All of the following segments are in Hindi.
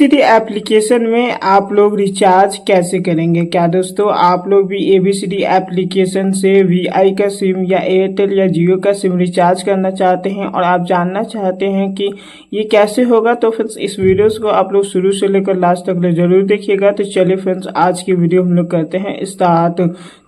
ABCD एप्लीकेशन में आप लोग रिचार्ज कैसे करेंगे। क्या दोस्तों आप लोग भी ABCD एप्लीकेशन से VI का सिम या एयरटेल या जियो का सिम रिचार्ज करना चाहते हैं और आप जानना चाहते हैं कि ये कैसे होगा, तो फ्रेंड्स इस वीडियोस को आप लोग शुरू से लेकर लास्ट तक जरूर देखिएगा। तो चलिए फ्रेंड्स आज की वीडियो हम लोग करते हैं स्टार्ट।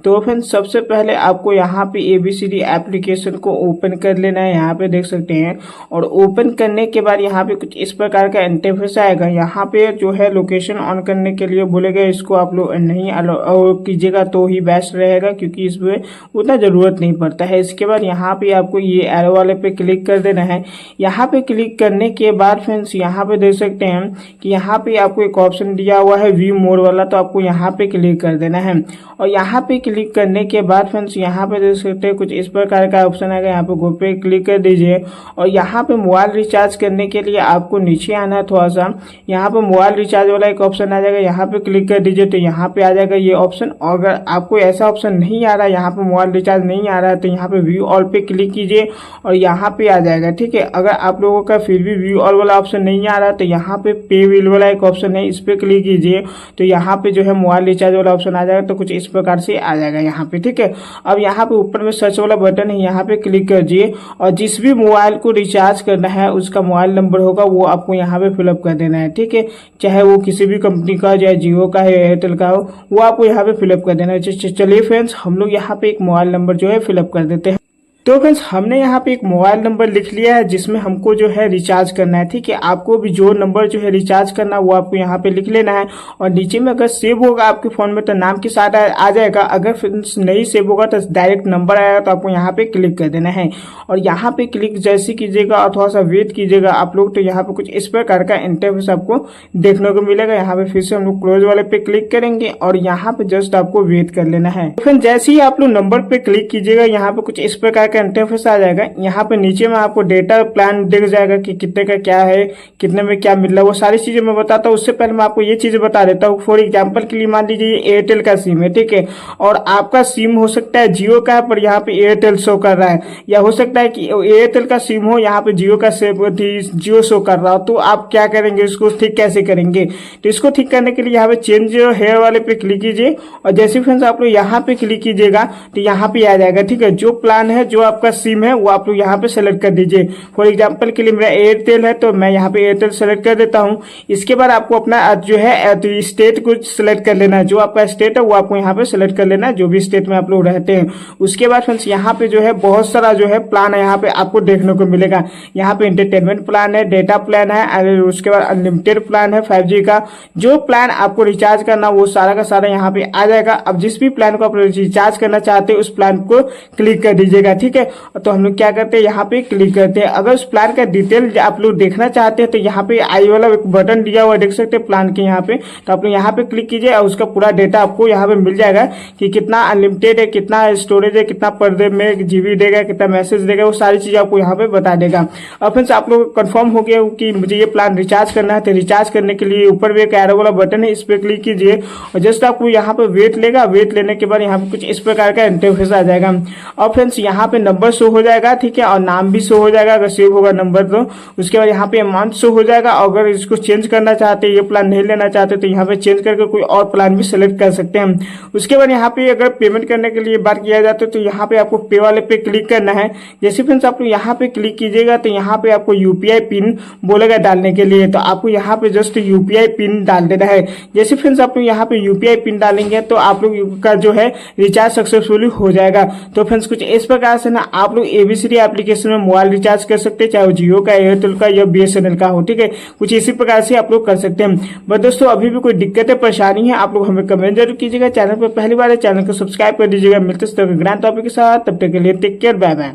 तो फ्रेंड्स सबसे पहले आपको यहाँ पे ABCD एप्लीकेशन को ओपन कर लेना है, यहाँ पे देख सकते हैं। और ओपन करने के बाद यहाँ पे कुछ इस प्रकार का इंटरफेस आएगा। यहाँ पे जो है लोकेशन ऑन करने के लिए बोलेगा, इसको आप लोग नहीं अलाउ कीजिएगा तो ही बेस्ट रहेगा, क्योंकि इसमें उतना जरूरत नहीं पड़ता है। इसके बाद यहाँ पे आपको ये एरो वाले पे क्लिक कर देना है। यहाँ पे क्लिक करने के बाद फ्रेंड्स यहाँ पे देख सकते हैं कि यहाँ पे आपको एक ऑप्शन दिया हुआ है व्यू मोड वाला, तो आपको यहाँ पे क्लिक कर देना है। और यहाँ पे क्लिक करने के बाद फ्रेंड्स यहाँ पे देख सकते हैं कुछ इस प्रकार का ऑप्शन आएगा, यहाँ पे गो पे क्लिक कर दीजिए। और यहाँ पे मोबाइल रिचार्ज करने के लिए आपको नीचे आना है थोड़ा सा, यहाँ पे मोबाइल रिचार्ज वाला एक ऑप्शन आ जाएगा, यहाँ पे क्लिक कर दीजिए। तो यहाँ पे आ जाएगा ये ऑप्शन। और अगर आपको ऐसा ऑप्शन नहीं आ रहा है, यहाँ पे मोबाइल रिचार्ज नहीं आ रहा है, तो यहाँ पे व्यू ऑल पे क्लिक कीजिए और यहाँ पे आ जाएगा। ठीक है, अगर आप लोगों का फिर भी व्यू ऑल वाला ऑप्शन नहीं आ रहा है, तो यहाँ पे पे बिल वाला एक ऑप्शन है, इस पे क्लिक कीजिए। तो यहाँ पे जो है मोबाइल रिचार्ज वाला ऑप्शन आ जाएगा। तो कुछ इस प्रकार से आ जाएगा यहाँ पे। ठीक है, अब यहाँ पे ऊपर में सर्च वाला बटन है, यहाँ पे क्लिक कीजिए और जिस भी मोबाइल को रिचार्ज करना है उसका मोबाइल नंबर होगा वो आपको यहाँ पे फिलअप कर देना है। ठीक है, चाहे वो किसी भी कंपनी का, चाहे जियो का है, एयरटेल का हो, वो आपको यहाँ पे फिलअप कर देना है। चलिए फ्रेंड्स हम लोग यहाँ पे एक मोबाइल नंबर जो है फिलअप कर देते हैं। तो फ्रेंड्स हमने यहाँ पे एक मोबाइल नंबर लिख लिया है जिसमें हमको जो है रिचार्ज करना है। ठीक है, आपको भी जो नंबर जो है रिचार्ज करना है वो आपको यहाँ पे लिख लेना है। और नीचे में अगर सेव होगा आपके फोन में तो नाम के साथ आ जाएगा। अगर फ्रेंड्स नहीं सेव होगा तो डायरेक्ट नंबर आएगा, तो आपको यहाँ पे क्लिक कर देना है। और यहाँ पे क्लिक जैसे कीजिएगा और थोड़ा सा वेट कीजिएगा आप लोग, तो यहाँ पे कुछ इस प्रकार का इंटरफेस आपको देखने को मिलेगा। यहाँ पे फिर से हम लोग क्लोज वाले पे क्लिक करेंगे और यहाँ पे जस्ट आपको वेट कर लेना है। फिर जैसे ही आप लोग नंबर पे क्लिक कीजिएगा, यहाँ पे कुछ इस प्रकार का इंटरफेस आ जाएगा। यहाँ पे नीचे में आपको डेटा प्लान दिख जाएगा कि कितने का क्या है, कितने में क्या मिल रहा है, वो सारी चीजें मैं बताता हूँ। उससे पहले मैं आपको ये चीज बता देता हूँ। फॉर एग्जांपल के लिए मान लीजिए एयरटेल का सिम है, ठीक है, और आपका सिम हो सकता है जियो का है पर यहाँ पे एयरटेल शो कर रहा है, या हो सकता है कि एयरटेल का सिम हो यहाँ पे जियो का जियो शो कर रहा हो। तो आप क्या करेंगे, इसको ठीक कैसे करेंगे? तो इसको ठीक करने के लिए यहाँ पे चेंज हेयर वाले पे क्लिक कीजिए और जैसे फ्रेंड्स आप लोग यहाँ पे क्लिक कीजिएगा तो यहाँ पे आ जाएगा। ठीक है, जो प्लान है, जो आपका सिम है वो आप लोग यहाँ पे सेलेक्ट कर दीजिए। फॉर एग्जांपल के लिए मेरा एयरटेल है तो मैं यहाँ पे एयरटेल सेलेक्ट कर देता हूँ। इसके बाद आपको अपना जो है स्टेट को सिलेक्ट कर लेना है। जो आपका स्टेट है वो आपको यहाँ पे सेलेक्ट कर लेना है, जो भी स्टेट में आप लोग रहते हैं। उसके बाद फ्रेंड्स यहाँ पे जो है बहुत सारा जो है प्लान है यहाँ पे आपको देखने को मिलेगा। यहाँ पे एंटरटेनमेंट प्लान है, डेटा प्लान है, उसके बाद अनलिमिटेड प्लान है 5G का। जो प्लान आपको रिचार्ज करना वो सारा का सारा यहाँ पे आ जाएगा। अब जिस भी प्लान को आप रिचार्ज करना चाहते हैं उस प्लान को क्लिक कर दीजिएगा। ठीक है, तो हम लोग क्या करते हैं, यहाँ पे क्लिक करते हैं। अगर उस प्लान का डिटेल आप लोग देखना चाहते हैं तो यहाँ पे आई वाला एक बटन दिया हुआ देख सकते हैं प्लान के यहाँ पे, तो आप लोग यहाँ पे क्लिक कीजिए और उसका पूरा डेटा आपको यहाँ पे मिल जाएगा कि कितना अनलिमिटेड है, कितना स्टोरेज है, कितना पर डे में जीबी देगा, कितना मैसेज देगा, वो सारी चीजें आपको यहाँ पे बता देगा। और फ्रेंड्स आप लोग कंफर्म हो गया कि मुझे ये प्लान रिचार्ज करना है, तो रिचार्ज करने के लिए ऊपर भी एक एरो वाला बटन है, इस पे क्लिक कीजिए और जस्ट आपको यहाँ पे वेट लेगा। वेट लेने के बाद यहाँ पे कुछ इस प्रकार का इंटरफेस आ जाएगा। और फ्रेंड्स यहाँ पे नंबर शो हो जाएगा, ठीक है, और नाम भी शो हो जाएगा अगर सेव होगा नंबर तो। उसके बाद यहाँ पे अमाउंट शो हो जाएगा। अगर इसको चेंज करना चाहते हैं, ये प्लान नहीं लेना चाहते, तो यहाँ पे चेंज करके कोई और प्लान भी सिलेक्ट कर सकते हैं। उसके बाद यहाँ पे अगर पेमेंट करने के लिए बात किया जाता है तो यहाँ पे आपको पे वाले पे क्लिक करना है। जैसे फ्रेंड्स आप यहाँ पे क्लिक कीजिएगा तो यहाँ पे आपको यूपीआई पिन बोलेगा डालने के लिए, तो आपको यहाँ पे जस्ट यूपीआई पिन डाल देना है। जैसे फ्रेंड्स आप यहाँ पे यूपीआई पिन डालेंगे तो आप लोग का जो है रिचार्ज सक्सेसफुली हो जाएगा। तो फ्रेंड्स कुछ इस प्रकार से ना आप लोग ABCD एप्लीकेशन में मोबाइल रिचार्ज कर सकते हैं, चाहे वो जियो का, एयरटेल का या BSNL का हो। ठीक है, कुछ इसी प्रकार से आप लोग कर सकते हैं। बट दोस्तों अभी भी कोई दिक्कत है, परेशानी है, आप लोग हमें कमेंट जरूर कीजिएगा। चैनल पर पहली बार है, चैनल को सब्सक्राइब कर दीजिएगा। मिलते हैं ज्ञान टॉपिक के साथ, तब तक के लिए टेक केयर, बाय बाय।